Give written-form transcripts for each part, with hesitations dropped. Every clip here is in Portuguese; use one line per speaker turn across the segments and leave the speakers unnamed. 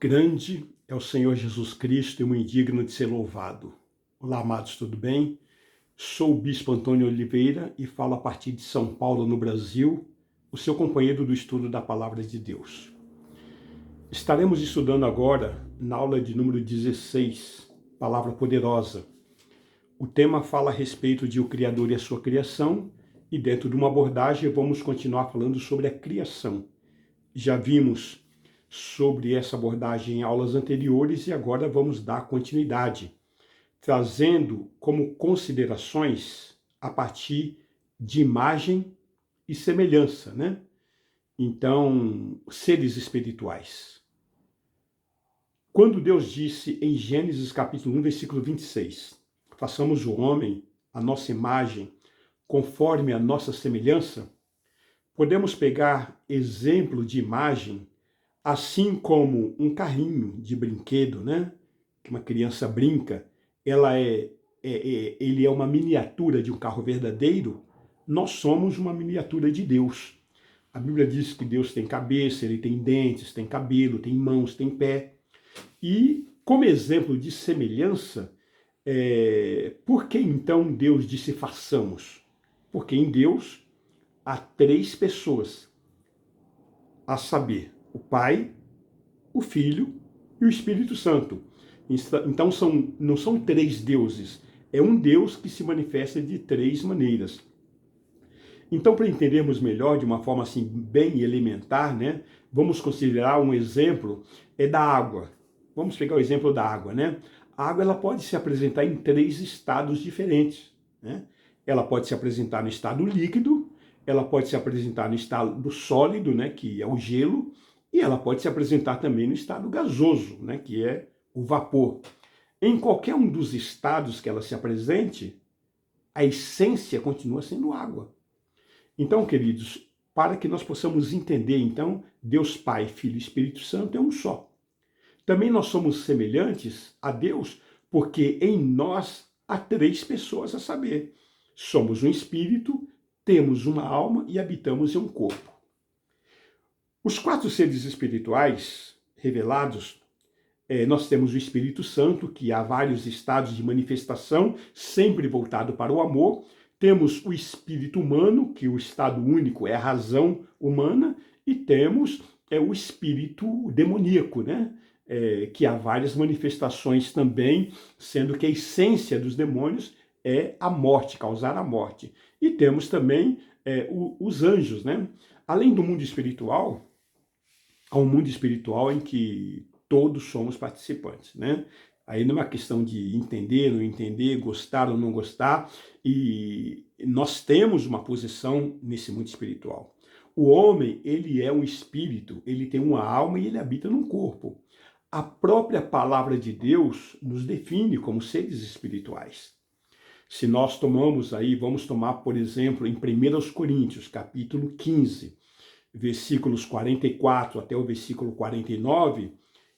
Grande é o Senhor Jesus Cristo e muito digno de ser louvado. Olá, amados, tudo bem? Sou o Bispo Antônio Oliveira e falo a partir de São Paulo, no Brasil, o seu companheiro do estudo da Palavra de Deus. Estaremos estudando agora na aula de número 16, Palavra Poderosa. O tema fala a respeito de o Criador e a sua criação, e dentro de uma abordagem vamos continuar falando sobre a criação. Já vimos sobre essa abordagem em aulas anteriores e agora vamos dar continuidade, trazendo como considerações a partir de imagem e semelhança, né? Então, seres espirituais. Quando Deus disse em Gênesis capítulo 1, versículo 26, façamos o homem a nossa imagem, conforme a nossa semelhança, podemos pegar exemplo de imagem assim como um carrinho de brinquedo, né? Que uma criança brinca, ele é uma miniatura de um carro verdadeiro. Nós somos uma miniatura de Deus. A Bíblia diz que Deus tem cabeça, ele tem dentes, tem cabelo, tem mãos, tem pé. E como exemplo de semelhança, por que então Deus disse façamos? Porque em Deus há três pessoas, a saber, o Pai, o Filho e o Espírito Santo. Então não são três deuses, é um Deus que se manifesta de três maneiras. Então, para entendermos melhor, de uma forma assim bem elementar, né, vamos considerar um exemplo da água. Vamos pegar o exemplo da água, né? A água ela pode se apresentar em três estados diferentes, né? Ela pode se apresentar no estado líquido, ela pode se apresentar no estado sólido, né, que é o gelo, e ela pode se apresentar também no estado gasoso, né, que é o vapor. Em qualquer um dos estados que ela se apresente, a essência continua sendo água. Então, queridos, para que nós possamos entender, então, Deus Pai, Filho e Espírito Santo é um só. Também nós somos semelhantes a Deus, porque em nós há três pessoas, a saber, somos um espírito, temos uma alma e habitamos em um corpo. Os quatro seres espirituais revelados, nós temos o Espírito Santo, que há vários estados de manifestação, sempre voltado para o amor. Temos o espírito humano, que o estado único é a razão humana, e temos o espírito demoníaco, né? Que há várias manifestações também, sendo que a essência dos demônios é a morte, causar a morte. E temos também os anjos, né? Além do mundo espiritual, há um mundo espiritual em que todos somos participantes, né? Aí não é uma questão de entender, não entender, gostar ou não gostar, e nós temos uma posição nesse mundo espiritual. O homem, ele é um espírito, ele tem uma alma e ele habita num corpo. A própria palavra de Deus nos define como seres espirituais. Se nós tomamos aí, vamos tomar, por exemplo, em 1 Coríntios, capítulo 15, versículos 44 até o versículo 49,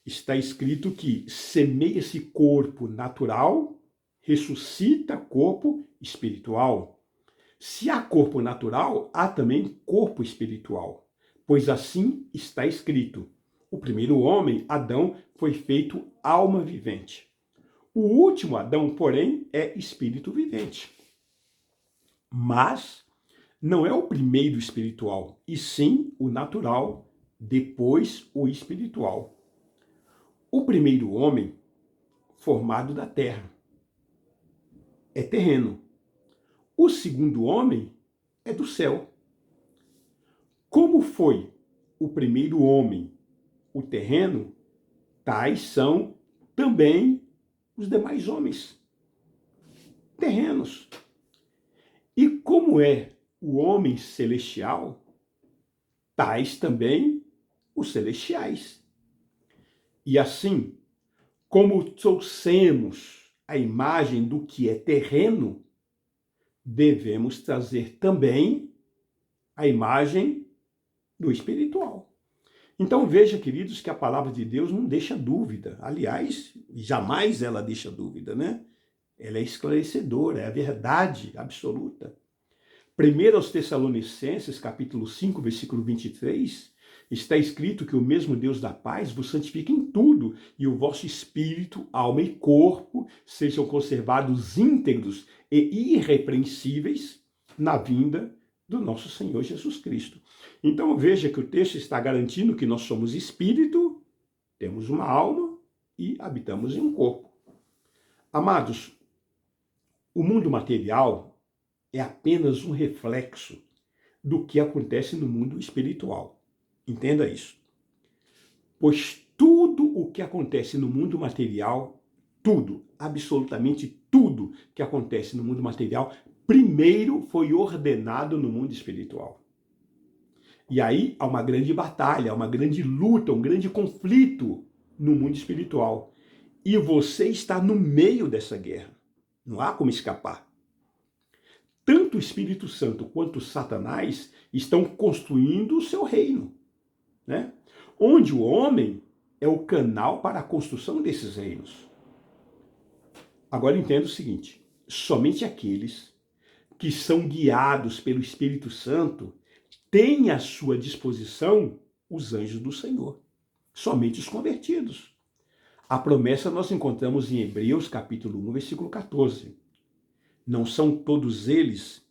está escrito que semeia-se corpo natural, ressuscita corpo espiritual. Se há corpo natural, há também corpo espiritual, pois assim está escrito. O primeiro homem, Adão, foi feito alma vivente. O último Adão, porém, é espírito vivente. Mas não é o primeiro espiritual, e sim o natural, depois o espiritual. O primeiro homem, formado da terra, é terreno. O segundo homem é do céu. Como foi o primeiro homem, o terreno, tais são também os demais homens, terrenos. E como é o homem celestial, tais também os celestiais. E assim, como trouxemos a imagem do que é terreno, devemos trazer também a imagem do espiritual. Então veja, queridos, que a palavra de Deus não deixa dúvida. Aliás, jamais ela deixa dúvida, né? Ela é esclarecedora, é a verdade absoluta. 1 aos Tessalonicenses, capítulo 5, versículo 23, Está escrito que o mesmo Deus da paz vos santifique em tudo, e o vosso espírito, alma e corpo sejam conservados íntegros e irrepreensíveis na vinda do nosso Senhor Jesus Cristo. Então veja que o texto está garantindo que nós somos espírito, temos uma alma e habitamos em um corpo. Amados, o mundo material é apenas um reflexo do que acontece no mundo espiritual. Entenda isso. Pois tudo o que acontece no mundo material, tudo, absolutamente tudo que acontece no mundo material, primeiro foi ordenado no mundo espiritual. E aí há uma grande batalha, uma grande luta, um grande conflito no mundo espiritual. E você está no meio dessa guerra. Não há como escapar. Tanto o Espírito Santo quanto Satanás estão construindo o seu reino, né? Onde o homem é o canal para a construção desses reinos. Agora entenda o seguinte, somente aqueles que são guiados pelo Espírito Santo têm à sua disposição os anjos do Senhor. Somente os convertidos. A promessa nós encontramos em Hebreus capítulo 1, versículo 14. Não são todos eles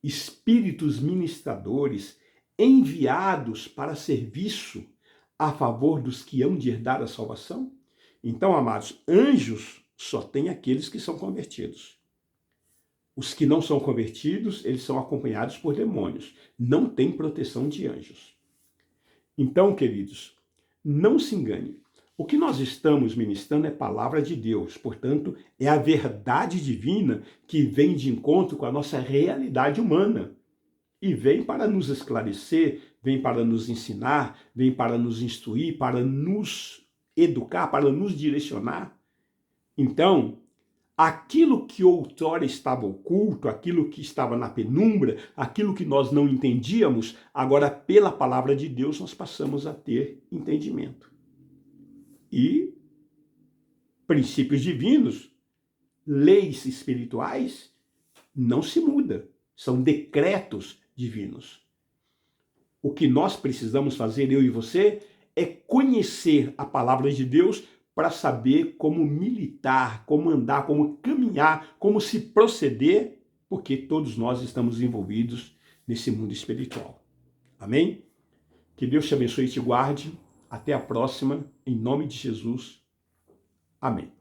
espíritos ministradores enviados para serviço a favor dos que hão de herdar a salvação? Então, amados, anjos só tem aqueles que são convertidos. Os que não são convertidos, eles são acompanhados por demônios. Não tem proteção de anjos. Então, queridos, não se engane. O que nós estamos ministrando é palavra de Deus, portanto, é a verdade divina que vem de encontro com a nossa realidade humana. E vem para nos esclarecer, vem para nos ensinar, vem para nos instruir, para nos educar, para nos direcionar. Então, aquilo que outrora estava oculto, aquilo que estava na penumbra, aquilo que nós não entendíamos, agora pela palavra de Deus nós passamos a ter entendimento. E princípios divinos, leis espirituais, não se muda, são decretos divinos. O que nós precisamos fazer, eu e você, é conhecer a palavra de Deus para saber como militar, como andar, como caminhar, como se proceder, porque todos nós estamos envolvidos nesse mundo espiritual. Amém? Que Deus te abençoe e te guarde. Até a próxima, em nome de Jesus. Amém.